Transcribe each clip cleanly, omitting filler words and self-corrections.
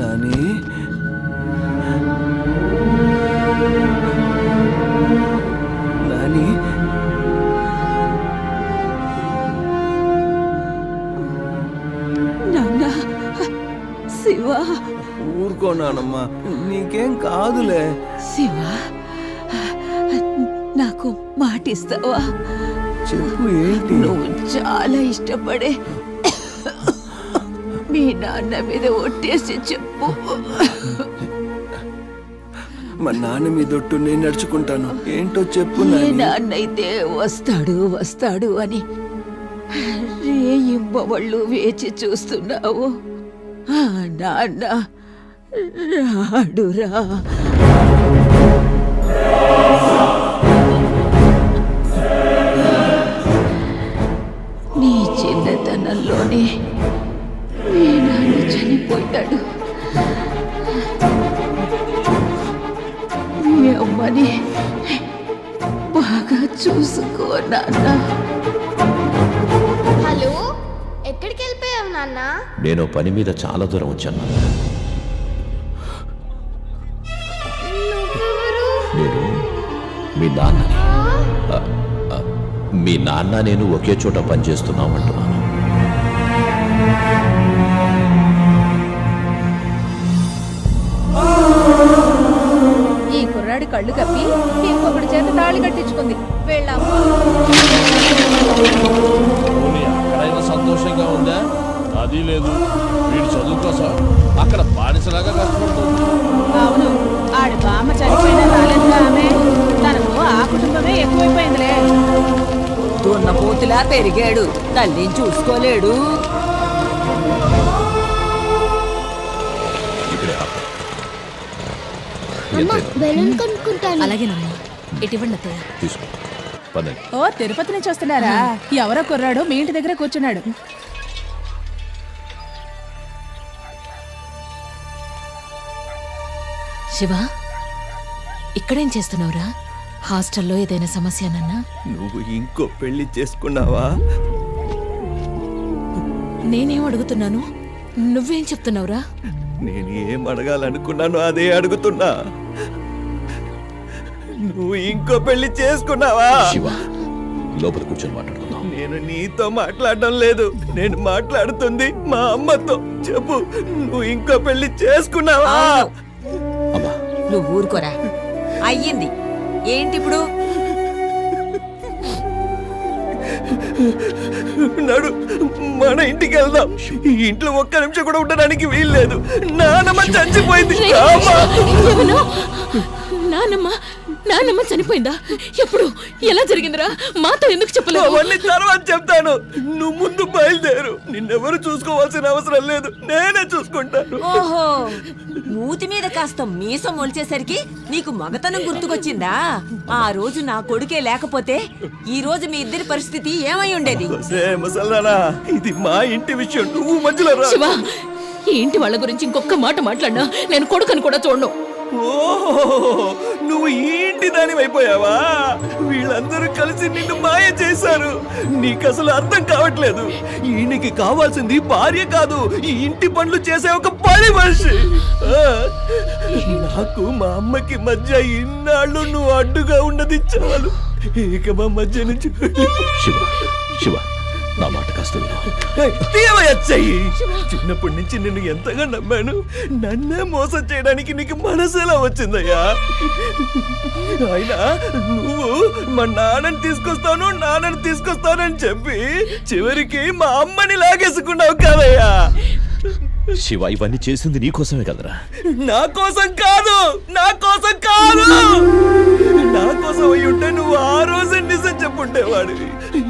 నాని నాని నాన్న శివ ఊరుకోనానమ్మా, నీకేం కాదులే. శివ నాకు మాటిస్తావా? చెప్పు, ఏంటి? నువ్వు చాలా ఇష్టపడే మీ నాన్న మీద ఒట్టేసి చెప్పు. మా నాన్న మీదొట్టు నేను నడుచుకుంటాను. ఏంటో చెప్పు మీ నాని. నాన్న అయితే వస్తాడు వస్తాడు అని రేయింబవళ్ళు వేచి చూస్తున్నావు. ఆ నాన్న రాడురా. నీ చిన్నతనంలోనే మీ నాన్న చనిపోయాడు. మీ అమ్మని బాగా చూసుకో నాన్న. హలో, ఎక్కడికి వెళ్ళిపోయావు నాన్న? నేను పని మీద చాలా దూరం వచ్చాను. నువ్వెవరు? నేను మీ నాన్నని. మీ నాన్న నేను ఒకే చోట పనిచేస్తున్నాం అంటున్నాను. ఈ కుర్రాడి కళ్ళు కప్పి ఇంకొకటి చేత తాళి కట్టించుకుంది. వెళ్ళాము. అక్కడైనా సంతోషంగా ఉందా? అది లేదు. వీడు చదువు కోసం అక్కడ బానిసలాగా కష్టపడుతుంది. అవును, ఆడి బామ్మ చనిపోయినా రాలేదుగా ఆమె. తనకు ఆ కుటుంబమే ఎక్కువైపోయిందిలే. దున్నపోతులా పెరిగాడు, తల్లిని చూసుకోలేడు. ఇక్కడే ఆపు. అమ్మ, బెలూన్ కొనుక్కుంటాను. అలాగేనమ్మా, ఇటువంటి అత్తయ్య. తీసుకో, పదండి. ఓ, తిరుపతి నుంచి వస్తున్నారా? ఎవరో కుర్రాడు మీ ఇంటి దగ్గర కూర్చున్నాడు. శివ, ఇక్కడేం చేస్తున్నావురా? హాస్టల్లో ఏదైనా సమస్యనన్నా? నువ్వు ఇంకో పెళ్లి చేసుకున్నావా? నేనేం అడుగుతున్నాను, నువ్వేం చెప్తున్నావురా? నేను ఏం అడగాలనుకున్నాను అదే అడుగుతున్నా. నువ్వు ఇంకో పెళ్లి చేసుకున్నావా? శివ, లోపల కూర్చొని మాట్లాడుకుందాం. నేను నీతో మాట్లాడడం లేదు, నేను మాట్లాడుతుంది మా అమ్మతో. చెప్పు, నువ్వు ఇంకో పెళ్లి చేసుకున్నావా? అమ్మా, నువ్వు ఊరుకోరా. అయ్యింది ఏంటి ఇప్పుడు? నడు, మన ఇంటికి వెళ్దాం. ఈ ఇంట్లో ఒక్క నిమిషం కూడా ఉండడానికి వీల్లేదు. నానమ్మ చచ్చిపోయింది. నాన్నమ్మ చనిపోయిందా? ఎప్పుడు? ఎలా జరిగిందిరా? మాతో ఎందుకు చెప్పలేదు? అవన్నీ తర్వాత చెప్తాను. నువ్వు ముందు బయలుదేరు. నిన్నెవరు చూసుకోవాల్సిన అవసరం లేదు, నేనే చూసుకుంటాను. ఓహో, మూతి మీద కాస్త మీసం మొలిచేసరికి నీకు మగతనం గుర్తుకొచ్చిందా? ఆ రోజు నా కొడుకే లేకపోతే ఈ రోజు మీ ఇద్దరి పరిస్థితి ఏమై ఉండేది? ముసల్దానా, ఇది మా ఇంటి విషయం, నువ్వు మధ్యలో రా. శివ, ఈ ఇంటి వాళ్ళ గురించి ఇంకొక మాట మాట్లాడినా నేను కొడుకుని కూడా చూడను. ఓహో, నువ్వు ఈ ఇంటి దాని అయిపోయావా? వీళ్ళందరూ కలిసి నిన్ను మాయ చేశారు. నీకు అసలు అర్థం కావట్లేదు. ఈయనకి కావాల్సింది భార్య కాదు, ఈ ఇంటి పనులు చేసే ఒక పని మనిషి. నాకు మా అమ్మకి మధ్య ఇన్నాళ్ళు నువ్వు అడ్డుగా ఉన్నది చాలు. ఇక మా మధ్య నుంచి శివ, శివ, నా మాట కాస్త విను. తీయవయ్యచ్చాయి. చిన్నప్పటి నుంచి నిన్ను ఎంతగా నమ్మాను. నన్నే మోసం చేయడానికి నీకు మనసు ఎలా వచ్చిందయ్యా? అయినా నువ్వు మా నాన్నని తీసుకొస్తానని చెప్పి చివరికి మా అమ్మని లాగేసుకున్నావు కదయ్యా. శివ, ఇవన్నీ చేసింది నీకోసమే కదరా? నా కోసం కాదు. నా కోసం అయి ఉంటే నువ్వు ఆ రోజే నిజం చెప్పుండేవాడివి.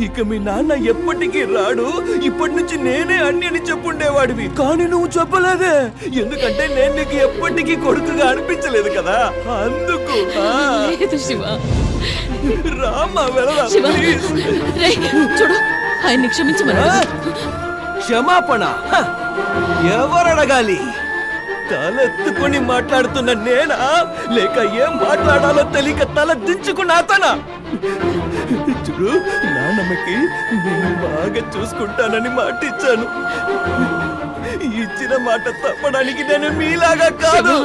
ఇక మీ నాన్న ఎప్పటికీ రాడు, ఇప్పటి నుంచి నేనే అన్ని అని చెప్పుండేవాడివి. కానీ నువ్వు చెప్పలేదే, ఎందుకంటే నేను నీకు ఎప్పటికీ కొడుకుగా అనిపించలేదు కదా, అందుకు. శివ, రామ్మా, వెళదాం. శివ, రేయ్, చూడు, ఆయన్ని క్షమించమని. క్షమాపణ ఎవరు అడగాలి? తలెత్తుకొని మాట్లాడుతున్న నేనా, లేక ఏం మాట్లాడాలో తెలియక తల దించుకున్న అతనా? చూడు, నాన్నమ్మకి నేను బాగా చూసుకుంటానని మాట ఇచ్చాను. ఇచ్చిన మాట తప్పడానికి నేను మీలాగా కాదు.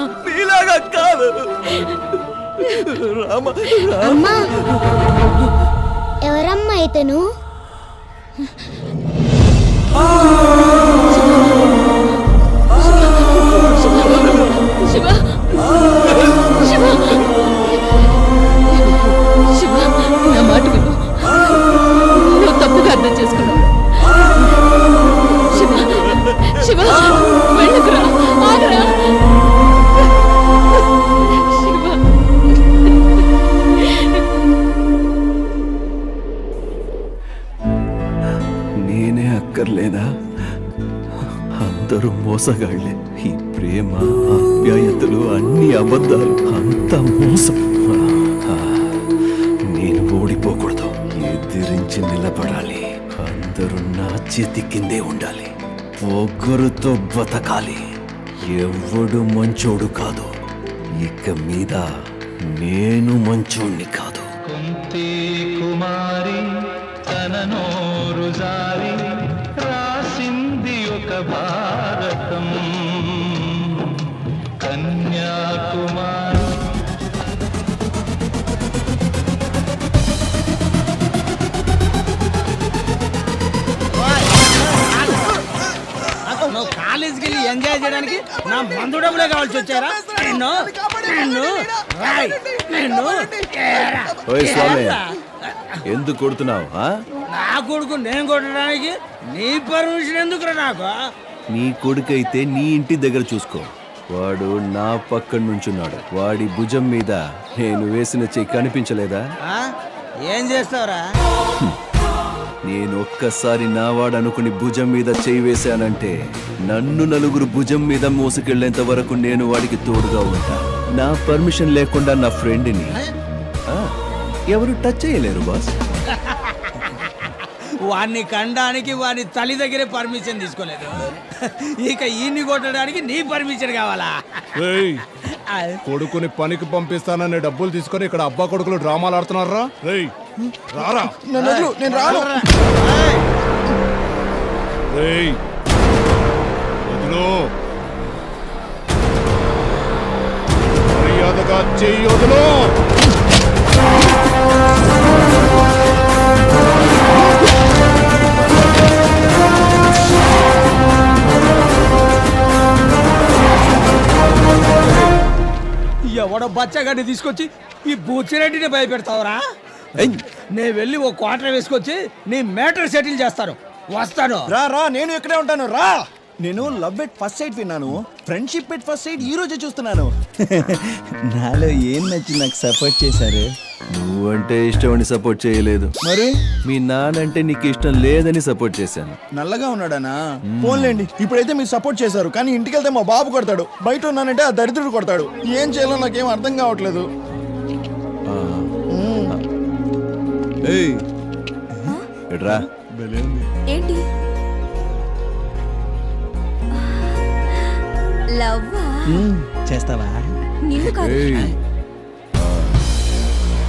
రామ అమ్మా ఎవరమ్మా ఇతను? శివ శివ శివ, నా మాట విను. నువ్వు తప్పుగా అర్థం చేసుకున్నావు. శివ శివ, వెళ్ళకురా, ఆగరా. శివ, నేనే అక్కర్లేదా? అందరూ మోసగాళ్లే. ఈ ప్రేమ ఆప్యాయతలు అన్ని అబద్ధాలు, అంత మోసం. నేను ఓడిపోకూడదు, ఎదిరించి నిలబడాలి. అందరూ నా చేతి కిందే ఉండాలి. పొగరుతో బతకాలి. ఎవడు మంచోడు కాదు. ఇక మీద నేను మంచోణ్ణి కాదు. కుంతి కుమారి తన నోరు జారి రాసింది ఒక భారతం. కన్యాకుమారి నువ్వు కాలేజీకి వెళ్ళి ఎంజాయ్ చేయడానికి నా మందు డబ్బులే కావాల్సి వచ్చారా? నిన్ను నిన్ను రాయ్ నిన్ను ఏరా. ఓయ్ స్వామి, ఏరా. ఎందుకు కొడుతున్నావు? నా కొడుకు నేను కొట్టడానికి నీ పర్మిషన్ ఎందుకురా నాకు? నీ కొడుకైతే నీ ఇంటి దగ్గర చూసుకో. వాడు నా పక్కన నుంచున్నాడు. వాడి భుజం మీద నేను వేసిన చెయ్యి కనిపించలేదా? ఆ? ఏం చేస్తావురా? నేను ఒక్కసారి నావాడు అనుకుని భుజం మీద చెయ్యి వేశానంటే నన్ను నలుగురు భుజం మీద మోసుకెళ్లేంత వరకు నేను వాడికి తోడుగా ఉంటా. నా పర్మిషన్ లేకుండా నా ఫ్రెండ్ని ఎవరు టచ్ చేయలేరు బాస్. వాడిని కండానికి వాడి తల్లి దగ్గరే పర్మిషన్ తీసుకోలేదు. ఇక ఈయన్ని కొట్టడానికి నీ పర్మిషన్ కావాలా? కొడుకుని పనికి పంపిస్తానని డబ్బులు తీసుకొని ఇక్కడ అబ్బా కొడుకులు డ్రామాలు ఆడుతున్నారా? రేయ్ రారా. నేను రాను. రేయ్ వదులు. మర్యాదగా చెయ్యి వదులు. ఎవడో బచ్చగాడిని తీసుకొచ్చి ఈ బూచిరెడ్డిని భయపెడతావురా? నేను వెళ్ళి ఓ క్వార్టర్ వేసుకొచ్చి నీ మ్యాటర్ సెటిల్ చేస్తాను. వస్తాను. రా నేను ఇక్కడే ఉంటాను. రా. నేను లవ్ ఎట్ ఫస్ట్ సైట్ విన్నాను, ఫ్రెండ్షిప్ ఎట్ ఫస్ట్ సైట్ ఈ రోజే చూస్తున్నాను. నాలో ఏం నచ్చి నాకు సపోర్ట్ చేశారు? నువ్వంటే ఇష్టమని సపోర్ట్ చేయలేదు, మరి మీ నానంటే నీకు ఇష్టం లేదని సపోర్ట్ చేశాను. నల్లగా ఉన్నాడానా? ఫోన్లేండి, ఇప్పుడైతే మీరు సపోర్ట్ చేశారు, కానీ ఇంటికి వెళ్తే మా బాబు కొడతాడు. బయట ఉన్నానంటే ఆ దరిద్రుడు కొడతాడు. ఏం చేయాలో నాకేం అర్థం కావట్లేదు. ఎడ్రా ఏంటి లవ్వా? చేస్తావా? నిన్ను కాదు,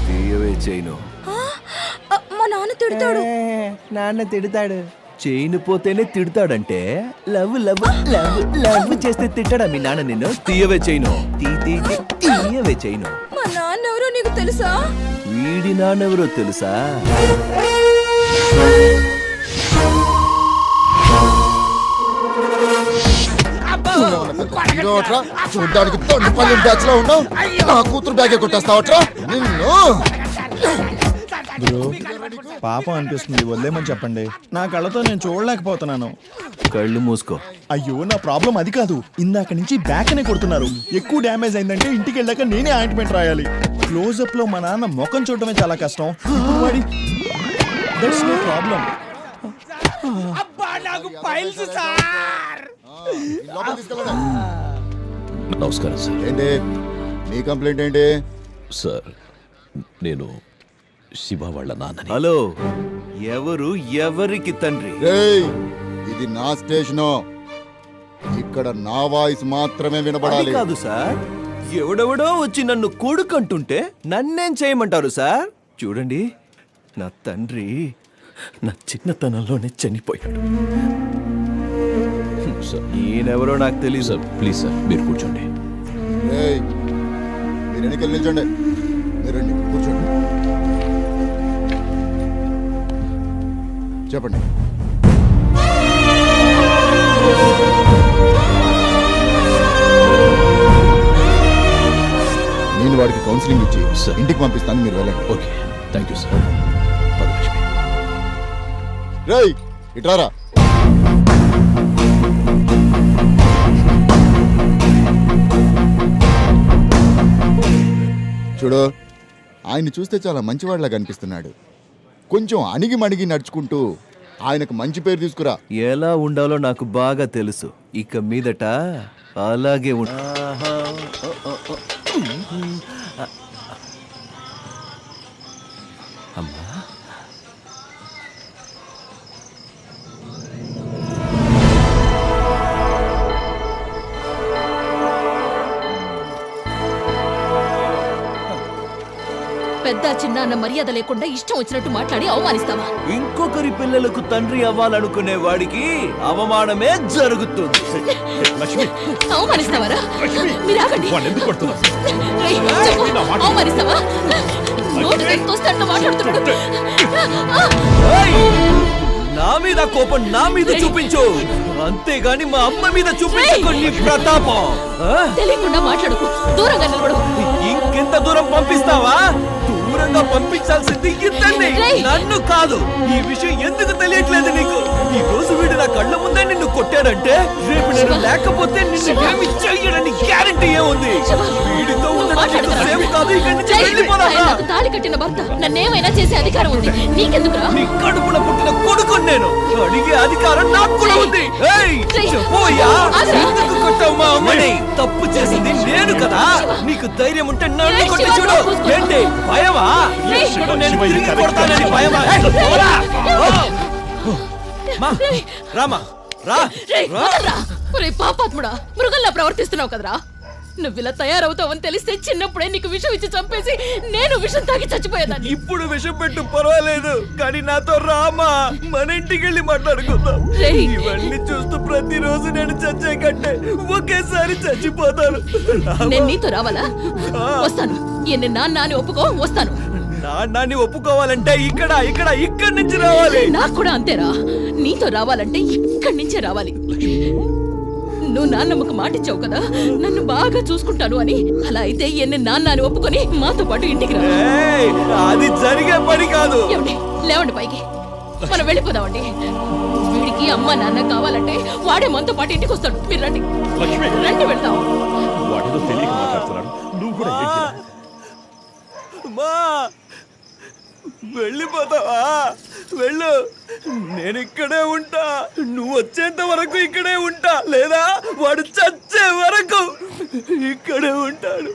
తీయవే చైను. మా నాన్న తిడతాడు. నాన్న తిడతాడు. చైన్ పోతేనే తిడతాడంటే లవ్ లవ్ లవ్ లవ్ చేస్తే తిట్టాడా మీ నాన్న నిన్ను? తీయవే చైను, తీయవే చైను. మా నాన్న ఎవరో నీకు తెలుసా? వీడి నాన్నెవరో తెలుసా? చూడ్డానికి తొండిపల్లి బ్యాచ్ లో ఉన్నావు, నా కూతురు బ్యాగే కొట్టేస్తావట్రా నిన్ను. బ్రో, పాపం అనిపిస్తుంది, వదిలేమని చెప్పండి. నా కళ్ళతో నేను చూడలేకపోతున్నాను. కళ్ళు మూసుకో. అయ్యో, నా ప్రాబ్లం అది కాదు. ఇందాక నుంచి బ్యాక్ అనే కొడుతున్నారు. ఎక్కువ డ్యామేజ్ అయిందంటే ఇంటికి వెళ్ళాక నేనే ఆయింట్మెంట్ రాయాలి. క్లోజప్ లో మా నాన్న ముఖం చూడటమే చాలా కష్టం. ఇప్పుడు వాడి దట్స్ నో ప్రాబ్లం. అబ్బా నాకు ఫైల్స్ సార్. నమస్కారం సార్. ఏంటి నీ కంప్లైంట్ ఏంటి? సార్, నేను శివ వాళ్ళ నాన్నని. హలో, ఎవరు ఎవరికి తండ్రి? ఇది నా స్టేషను, ఇక్కడ నా వాయిస్ మాత్రమే అది వినబడాలి. కాదు సార్, ఎవడెవడో వచ్చి నన్ను కొడుకంటుంటే నన్నేం చేయమంటారు సార్? చూడండి, నా తండ్రి నా చిన్నతనంలోనే చనిపోయాడు. సార్ ఈయనెవరో నాకు తెలియదు. సార్ ప్లీజ్ సార్ మీరు కూర్చోండి. మీరు ఎన్నికలు నిల్చోండి. మీరు రండి, కూర్చోండి. చెప్పండి. నేను వాడికి కౌన్సిలింగ్ ఇచ్చి సార్ ఇంటికి పంపిస్తాను, మీరు వెళ్ళండి. Okay thank you sir. Padalakshmi రేయ్ ఇట్రారా. చూడు, ఆయన చూస్తే చాలా మంచివాడిలా కనిపిస్తున్నాడు. కొంచెం అణిగి మణిగి నడుచుకుంటూ ఆయనకు మంచి పేరు తీసుకురా. ఎలా ఉండాలో నాకు బాగా తెలుసు. ఇక మీదట అలాగే అమ్మా. పెద్ద చిన్న అన్న మర్యాద లేకుండా ఇష్టం వచ్చినట్టు మాట్లాడి అవమానిస్తావా? ఇంకొకరి పిల్లలకు తండ్రి అవ్వాలనుకునే వాడికి అవమానమే జరుగుతుంది. లక్ష్మి అవమానిస్తావారా? మీరు ఆగండి. వాడిని ఎందుకు కొడుతున్నారు? రేయ్, చెప్పు, అవమానిస్తావా? నోటి తోస్తాడుతో మాట్లాడుతున్నాడు. ఏయ్! నా మీద కోపం నా మీద చూపించు, అంతేగాని మా అమ్మ మీద చూపించుకో నీ ప్రతాపం. తెలియకుండా మాట్లాడుకు, దూరంగా నిలబడు. ఇంకెంత దూరం పంపిస్తావా? దూరంగా పంపించాల్సింది ఇద్దరిని, నన్ను కాదు. ఈ విషయం ఎందుకు తెలియట్లేదు నీకు? ఈ రోజు వీడు నా కళ్ళ ముందే నిన్ను కొట్టాడంటే రేపు నేను లేకపోతే నిన్ను ఏమి చెయ్యడని గ్యారెంటీ ఏముంది? వీడితో ఉండడం సేమ్ కాదు. ఇక్కడి నుంచి వెళ్ళిపోదామా? నాకు తాళి కట్టిన భర్త నన్నేమైనా చేసే అధికారం ఉంది, నీకెందుకురా? నీ కడుపున పుట్టిన కొడుకు నేను, అడిగే అధికారం నాకు కూడా ఉంది. ఏయ్, చెప్పోయ్యా, ఎందుకు కొట్టావు మా అమ్మని? తప్పు చేసింది నేను కదా. నీకు ధైర్యం ఉంటే నన్ను కొట్టి చూడు. ఏంటి భయమా? నేను తిరిగి కొడతానని భయమా? పోరా. మా, రామా రా. పాపాత్ముడా, మృగంలా ప్రవర్తిస్తున్నావు కదరా. నువ్వు ఇలా తయారవుతావని తెలిస్తే చిన్నప్పుడే నీకు విషం ఇచ్చి చంపేసి నేను విషం తాగి చచ్చిపోయేదాన్ని. ఇప్పుడు విషం పెట్టు పర్వాలేదు, కానీ నాతో రామా, మన ఇంటికి వెళ్ళి మాట్లాడుకుందాం. ఇవన్నీ చూస్తూ ప్రతిరోజు నేను చచ్చే కంటే ఒకేసారి చచ్చిపోతాను. నేను నీతో రావాలా? వస్తాను. ఎన్ని నాన్న అని ఒప్పుకో, వస్తాను. నాన్నని ఒప్పుకోవాలంటే ఇక్కడి నుంచి రావాలి. నాకు కూడా అంతేరా. నీతో రావాలంటే ఇక్కడి నుంచే రావాలి. నువ్వు నాన్నమ్మకు మాటిచ్చావు కదా, నన్ను బాగా చూసుకుంటాను అని. అలా అయితే ఎన్ని నాన్న అని ఒప్పుకొని మాతో పాటు ఇంటికి రా. అది జరిగే పని కాదు. లేవండి పైకి, మనం వెళ్ళిపోదామండి. వీడికి అమ్మ నాన్న కావాలంటే వాడే మనతో పాటు ఇంటికి వస్తాడు. మీరు రండి, రండి వెళ్తాం. వాడితో తెలియక మాట్లాడుతున్నాడు. నువ్వు కూడా మా వెళ్ళిపోతావా? వెళ్ళు, నేను ఇక్కడే ఉంటా. నువ్వు వచ్చేంత వరకు ఇక్కడే ఉంటా, లేదా వాడు చచ్చే వరకు ఇక్కడే ఉంటాడు.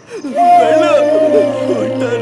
వెళ్ళు, ఉంటాను.